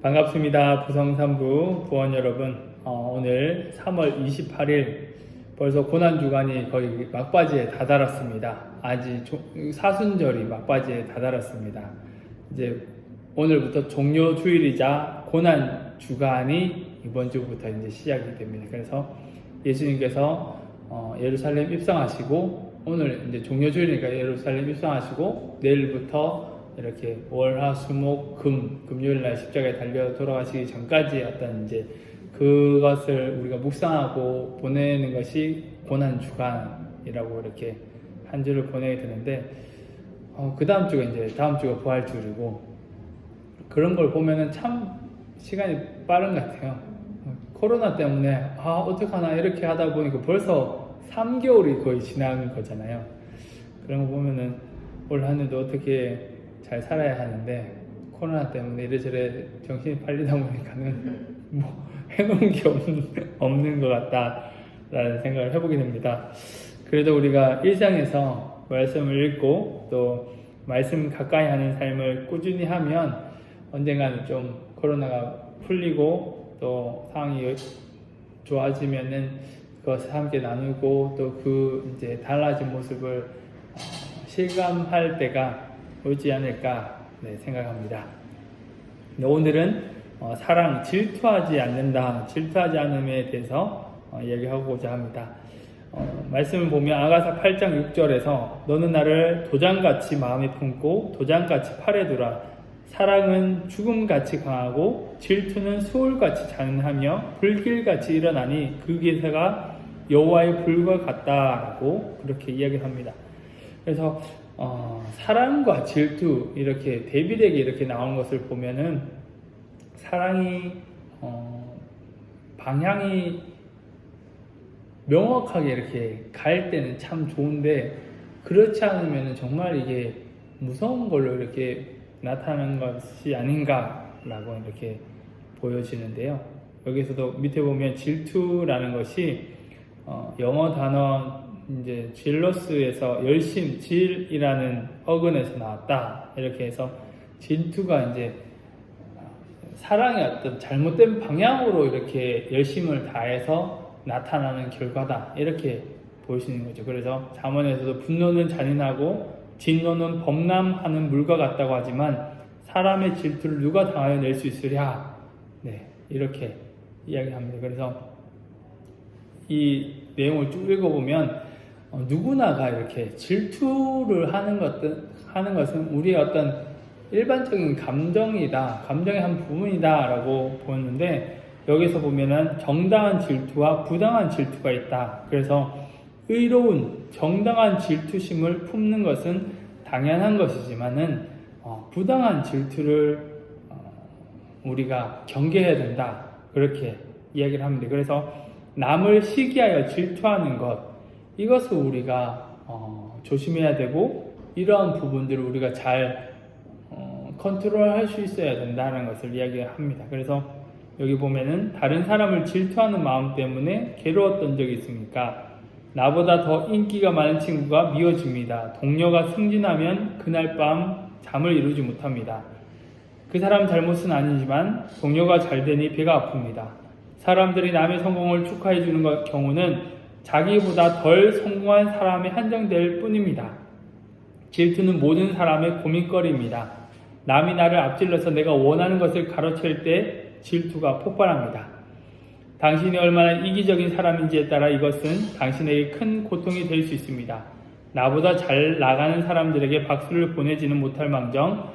반갑습니다. 부성삼부 부원 여러분. 오늘 3월 28일 벌써 고난주간이 거의 막바지에 다다랐습니다. 아직 사순절이 막바지에 다다랐습니다. 이제 오늘부터 종료주일이자 고난주간이 이번 주부터 이제 시작이 됩니다. 그래서 예수님께서 예루살렘 입성하시고 오늘 이제 종료주일이니까 예루살렘 입성하시고 내일부터 이렇게 월, 화, 수, 목, 금요일 날 십자가에 달려 돌아가시기 전까지 어떤 이제 그것을 우리가 묵상하고 보내는 것이 고난주간이라고 이렇게 한 주를 보내게 되는데, 그 다음 주가 이제 다음 주가 부활주일이고, 그런 걸 보면은 참 시간이 빠른 것 같아요. 코로나 때문에 어떡하나 이렇게 하다 보니까 벌써 3개월이 거의 지난 거잖아요. 그런 거 보면은 올 한 해도 어떻게 잘 살아야 하는데 코로나 때문에 이래저래 정신이 팔리다 보니까는 뭐 해놓은 게 없는 것 같다라는 생각을 해보게 됩니다. 그래도 우리가 일상에서 말씀을 읽고 또 말씀 가까이 하는 삶을 꾸준히 하면 언젠가는 좀 코로나가 풀리고 또 상황이 좋아지면은 그것을 함께 나누고 또 그 이제 달라진 모습을 실감할 때가 오지 않을까 생각합니다. 오늘은 사랑, 질투하지 않는다, 질투하지 않음에 대해서 이야기하고자 합니다. 말씀을 보면 아가사 8장 6절에서 너는 나를 도장같이 마음에 품고 도장같이 팔에 두라. 사랑은 죽음같이 강하고 질투는 수월같이 잔인하며 불길같이 일어나니 그 기세가 여호와의 불과 같다라고 그렇게 이야기합니다. 그래서 사랑과 질투 이렇게 대비되게 이렇게 나오는 것을 보면은 사랑이 방향이 명확하게 이렇게 갈 때는 참 좋은데 그렇지 않으면 정말 이게 무서운 걸로 이렇게 나타나는 것이 아닌가라고 이렇게 보여지는데요. 여기서도 밑에 보면 질투라는 것이 영어 단어 이제 질러스에서 열심, 질이라는 어근에서 나왔다. 이렇게 해서 질투가 이제 사랑의 어떤 잘못된 방향으로 이렇게 열심을 다해서 나타나는 결과다. 이렇게 보시는 거죠. 그래서 잠언에서도 분노는 잔인하고 진노는 범람하는 물과 같다고 하지만 사람의 질투를 누가 당하여 낼 수 있으랴. 이렇게 이야기합니다. 그래서 이 내용을 쭉 읽어보면 누구나가 이렇게 질투를 하는 것은 우리의 어떤 일반적인 감정이다, 감정의 한 부분이다 라고 보였는데 여기서 보면은 정당한 질투와 부당한 질투가 있다. 그래서 의로운 정당한 질투심을 품는 것은 당연한 것이지만은 부당한 질투를 우리가 경계해야 된다. 그렇게 이야기를 합니다. 그래서 남을 시기하여 질투하는 것, 이것을 우리가 조심해야 되고 이러한 부분들을 우리가 잘 컨트롤할 수 있어야 된다는 것을 이야기합니다. 그래서 여기 보면은 다른 사람을 질투하는 마음 때문에 괴로웠던 적이 있습니까? 나보다 더 인기가 많은 친구가 미워집니다. 동료가 승진하면 그날 밤 잠을 이루지 못합니다. 그 사람 잘못은 아니지만 동료가 잘 되니 배가 아픕니다. 사람들이 남의 성공을 축하해 주는 경우는 자기보다 덜 성공한 사람에 한정될 뿐입니다. 질투는 모든 사람의 고민거리입니다. 남이 나를 앞질러서 내가 원하는 것을 가로챌 때 질투가 폭발합니다. 당신이 얼마나 이기적인 사람인지에 따라 이것은 당신에게 큰 고통이 될 수 있습니다. 나보다 잘 나가는 사람들에게 박수를 보내지는 못할 망정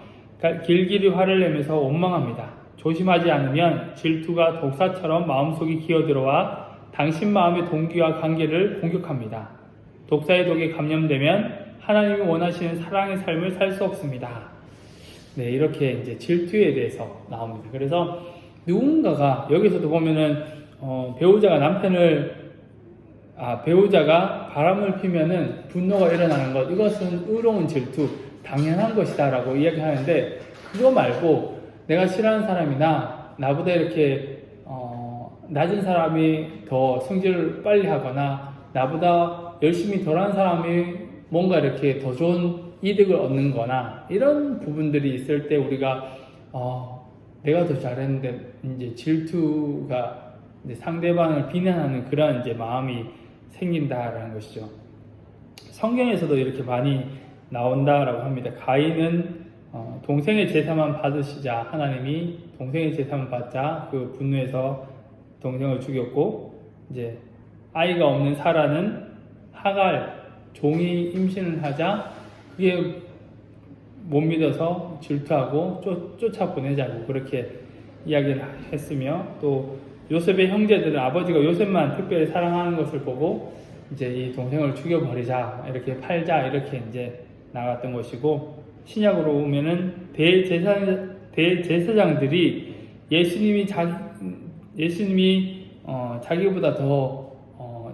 길길이 화를 내면서 원망합니다. 조심하지 않으면 질투가 독사처럼 마음속에 기어들어와 당신 마음의 동기와 관계를 공격합니다. 독사의 독에 감염되면 하나님이 원하시는 사랑의 삶을 살 수 없습니다. 이렇게 이제 질투에 대해서 나옵니다. 그래서 누군가가 여기서도 보면은 배우자가 바람을 피면은 분노가 일어나는 것, 이것은 의로운 질투, 당연한 것이다라고 이야기하는데 그거 말고 내가 싫어하는 사람이나 나보다 이렇게 낮은 사람이 더 성질을 빨리 하거나 나보다 열심히 덜한 사람이 뭔가 이렇게 더 좋은 이득을 얻는 거나 이런 부분들이 있을 때 우리가 내가 더 잘했는데 이제 질투가 이제 상대방을 비난하는 그런 이제 마음이 생긴다라는 것이죠. 성경에서도 이렇게 많이 나온다라고 합니다. 가인은 동생의 제사만 받으시자 하나님이 동생의 제사만 받자 그 분노해서 동생을 죽였고, 이제 아이가 없는 사라는 하갈 종이 임신을 하자 그게 못 믿어서 질투하고 쫓아 보내자고 그렇게 이야기를 했으며, 또 요셉의 형제들은 아버지가 요셉만 특별히 사랑하는 것을 보고 이제 이 동생을 죽여버리자, 이렇게 팔자, 이렇게 이제 나갔던 것이고, 신약으로 보면은 대제사장들이 예수님이 자기보다 더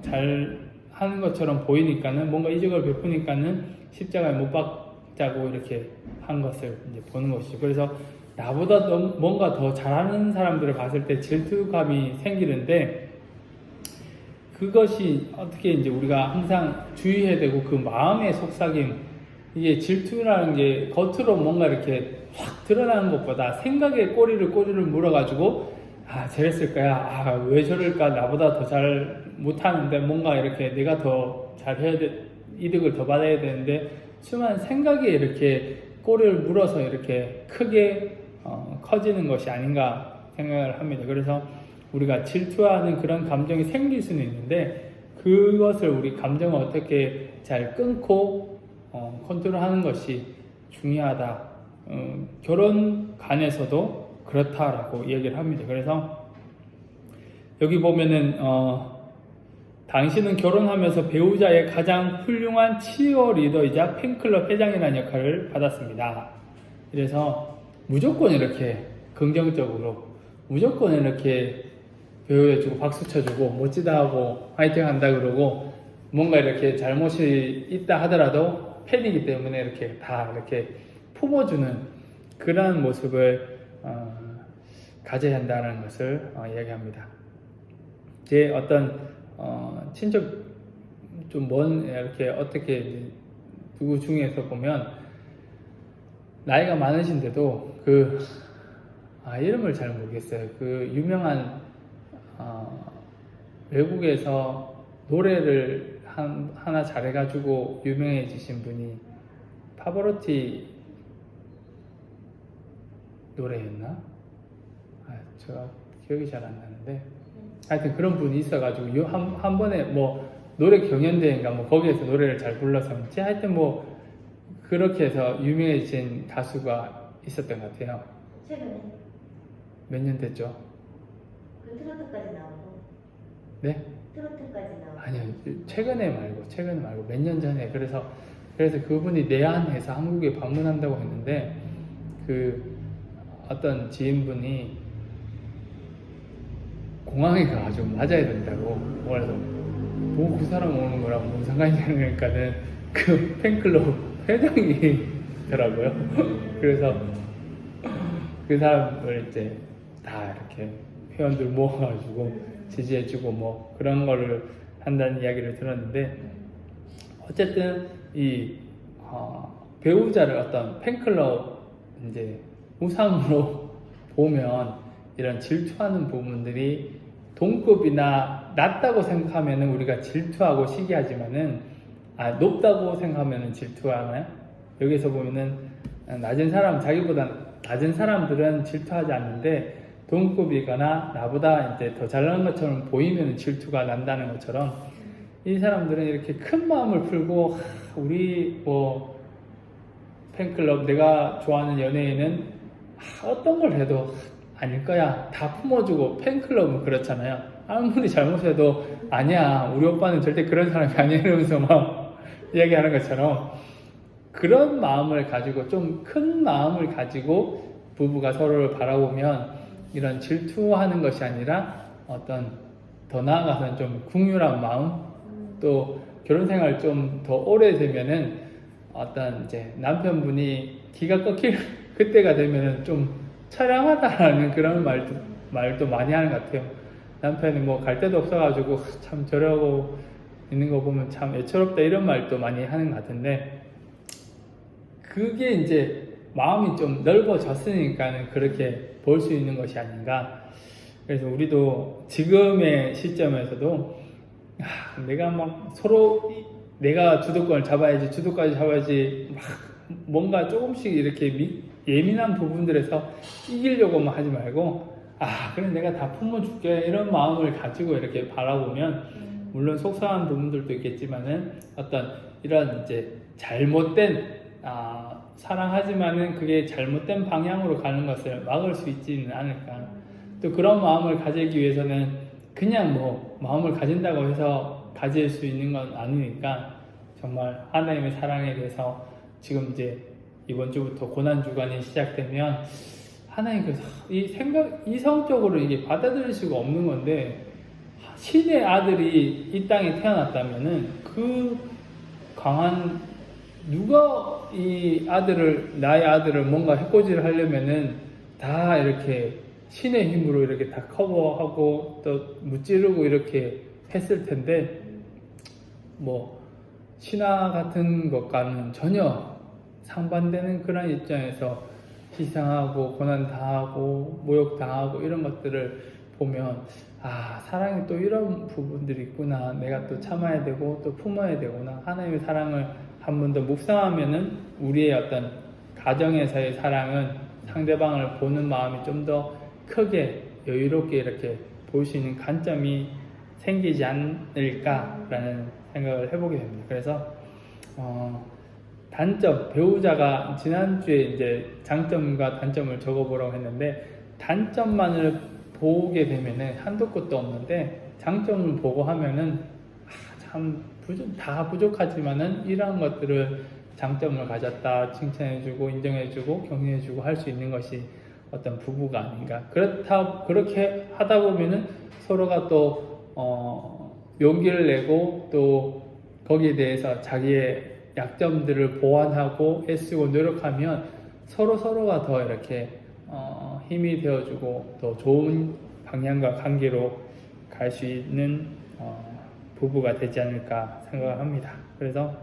잘 하는 것처럼 보이니까는, 뭔가 이적을 베푸니까는 십자가에 못 박자고 이렇게 한 것을 이제 보는 것이죠. 그래서 나보다 뭔가 더 잘하는 사람들을 봤을 때 질투감이 생기는데, 그것이 어떻게 이제 우리가 항상 주의해야 되고, 그 마음의 속삭임, 이게 질투라는 게 겉으로 뭔가 이렇게 확 드러나는 것보다 생각에 꼬리를 물어가지고, 저랬을 거야, 왜 저럴까, 나보다 더 잘 못하는데 뭔가 이렇게 내가 더 잘해야 돼, 이득을 더 받아야 되는데 수많은 생각에 이렇게 꼬리를 물어서 이렇게 크게 커지는 것이 아닌가 생각을 합니다. 그래서 우리가 질투하는 그런 감정이 생길 수는 있는데, 그것을 우리 감정을 어떻게 잘 끊고 컨트롤하는 것이 중요하다. 결혼관에서도 그렇다라고 얘기를 합니다. 그래서 여기 보면은 당신은 결혼하면서 배우자의 가장 훌륭한 치어리더이자 팬클럽 회장이라는 역할을 받았습니다. 그래서 무조건 이렇게 긍정적으로, 무조건 이렇게 배우해주고 박수 쳐주고 멋지다 하고 화이팅 한다 그러고, 뭔가 이렇게 잘못이 있다 하더라도 팬이기 때문에 이렇게 다 이렇게 품어주는 그런 모습을 가져야 한다는 것을 이야기합니다. 제 어떤 친척 좀 먼 이렇게 어떻게 누구 중에서 보면 나이가 많으신데도 이름을 잘 모르겠어요. 그 유명한 외국에서 노래를 하나 잘해가지고 유명해지신 분이 파바로티 노래였나? 제가 기억이 잘 안 나는데, 하여튼 그런 분이 있어가지고 한 번에 뭐 노래 경연대회인가 뭐 거기에서 노래를 잘 불러서인지, 하여튼 뭐 그렇게 해서 유명해진 가수가 있었던 것 같아요. 최근에 몇 년 됐죠? 그 트로트까지 나오고. 네? 트로트까지 나오고. 아니요, 최근에 말고 몇 년 전에. 그래서 그분이 내한해서 한국에 방문한다고 했는데, 그 어떤 지인분이 공항에 가가지고 맞아야 된다고. 그래서 뭐 그 사람 오는 거랑 뭔 상관이냐는, 그러니까는 그 팬클럽 회장이더라고요. 그래서 그 사람을 이제 다 이렇게 회원들 모아가지고 지지해주고 뭐 그런 거를 한다는 이야기를 들었는데, 어쨌든 이 배우자를 어떤 팬클럽 이제 우상으로 보면 이런 질투하는 부분들이 동급이나 낮다고 생각하면은 우리가 질투하고 시기하지만은, 높다고 생각하면은 질투하나요? 여기서 보면은 낮은 사람, 자기보다 낮은 사람들은 질투하지 않는데, 동급이거나 나보다 이제 더 잘나는 것처럼 보이면 질투가 난다는 것처럼, 이 사람들은 이렇게 큰 마음을 풀고, 우리 뭐 팬클럽, 내가 좋아하는 연예인은 어떤 걸 해도 아닐 거야, 다 품어주고, 팬클럽은 그렇잖아요. 아무리 잘못해도 아니야, 우리 오빠는 절대 그런 사람이 아니야, 이러면서 막 이야기하는 것처럼, 그런 마음을 가지고, 좀 큰 마음을 가지고 부부가 서로를 바라보면 이런 질투하는 것이 아니라 어떤 더 나아가서는 좀 긍휼한 마음, 또 결혼 생활 좀 더 오래 되면은 어떤 이제 남편분이 기가 꺾일 그때가 되면은 좀 처량하다라는 그런 말도 많이 하는 것 같아요. 남편이 뭐 갈 데도 없어가지고 참 저러고 있는 거 보면 참 애처롭다, 이런 말도 많이 하는 것 같은데, 그게 이제 마음이 좀 넓어졌으니까는 그렇게 볼 수 있는 것이 아닌가. 그래서 우리도 지금의 시점에서도 내가 막 서로 내가 주도권을 잡아야지, 주도까지 잡아야지, 막 뭔가 조금씩 이렇게 예민한 부분들에서 이기려고만 하지 말고, 그래 내가 다 품어줄게 이런 마음을 가지고 이렇게 바라보면, 물론 속상한 부분들도 있겠지만은 어떤 이런 이제 잘못된 사랑하지만은 그게 잘못된 방향으로 가는 것을 막을 수 있지는 않을까. 또 그런 마음을 가지기 위해서는 그냥 뭐 마음을 가진다고 해서 가질 수 있는 건 아니니까, 정말 하나님의 사랑에 대해서 지금 이제 이번 주부터 고난 주간이 시작되면 하나님께서 이성적으로 이게 받아들일 수가 없는 건데, 신의 아들이 이 땅에 태어났다면은 그 강한 누가 나의 아들을 뭔가 해코지를 하려면은 다 이렇게 신의 힘으로 이렇게 다 커버하고 또 무찌르고 이렇게 했을 텐데, 뭐 신화 같은 것과는 전혀 상반되는 그런 입장에서 희생하고 고난 당하고 모욕 당하고 이런 것들을 보면, 사랑이 또 이런 부분들이 있구나, 내가 또 참아야 되고 또 품어야 되구나. 하나님의 사랑을 한 번 더 묵상하면은 우리의 어떤 가정에서의 사랑은 상대방을 보는 마음이 좀 더 크게 여유롭게 이렇게 볼 수 있는 관점이 생기지 않을까라는 생각을 해보게 됩니다. 그래서 단점, 배우자가 지난주에 이제 장점과 단점을 적어보라고 했는데, 단점만을 보게 되면은 한도 끝도 없는데, 장점을 보고 하면은 참 다 부족하지만은 이러한 것들을 장점을 가졌다 칭찬해주고 인정해주고 격려해주고 할 수 있는 것이 어떤 부부가 아닌가. 그렇게 하다 보면은 서로가 또 용기를 내고 또 거기에 대해서 자기의 약점들을 보완하고 애쓰고 노력하면 서로가 더 이렇게 힘이 되어주고 더 좋은 방향과 관계로 갈 수 있는 부부가 되지 않을까 생각을 합니다. 그래서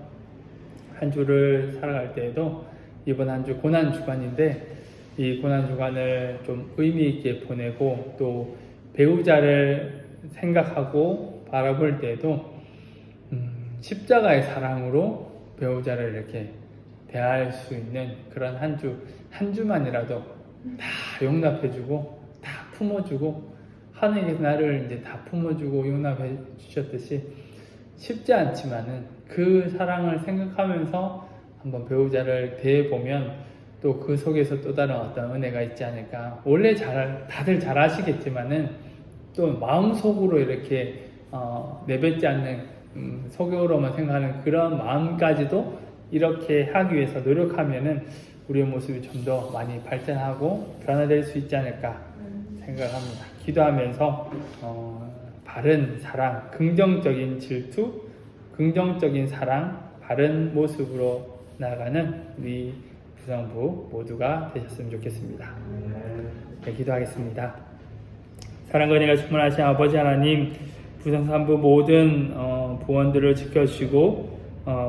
한 주를 살아갈 때에도 이번 한 주 고난 주간인데, 이 고난 주간을 좀 의미 있게 보내고 또 배우자를 생각하고 바라볼 때에도 십자가의 사랑으로 배우자를 이렇게 대할 수 있는 그런 한 주만이라도 다 용납해주고 다 품어주고, 하나님께서 나를 이제 다 품어주고 용납해 주셨듯이 쉽지 않지만은 그 사랑을 생각하면서 한번 배우자를 대해보면 또 그 속에서 또 다른 어떤 은혜가 있지 않을까. 원래 다들 잘 아시겠지만은 또 마음속으로 이렇게 내뱉지 않는 속으로만 생각하는 그런 마음까지도 이렇게 하기 위해서 노력하면은 우리의 모습이 좀 더 많이 발전하고 변화될 수 있지 않을까 생각을 합니다. 기도하면서 바른 사랑, 긍정적인 질투, 긍정적인 사랑, 바른 모습으로 나아가는 우리 부성부 모두가 되셨으면 좋겠습니다. 네, 기도하겠습니다. 사랑과 은혜가 충만하신 아버지 하나님, 부성산부 모든 부원들을 지켜주시고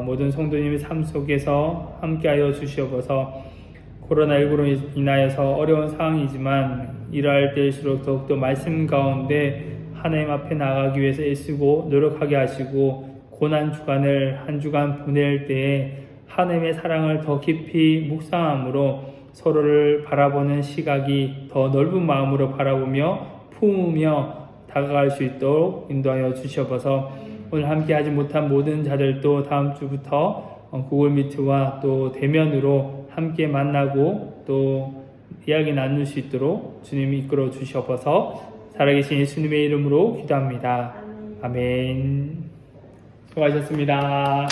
모든 성도님의 삶 속에서 함께하여 주시옵소서. 코로나19로 인하여서 어려운 상황이지만 이러할 때일수록 더욱더 말씀 가운데 하나님 앞에 나가기 위해서 애쓰고 노력하게 하시고, 고난 주간을 한 주간 보낼 때에 하나님의 사랑을 더 깊이 묵상함으로 서로를 바라보는 시각이 더 넓은 마음으로 바라보며 품으며 다가갈 수 있도록 인도하여 주시옵소서. 오늘 함께 하지 못한 모든 자들도 다음 주부터 구글 미트와 또 대면으로 함께 만나고 또 이야기 나눌 수 있도록 주님이 이끌어 주시옵소서. 살아계신 예수님의 이름으로 기도합니다. 아멘. 수고하셨습니다.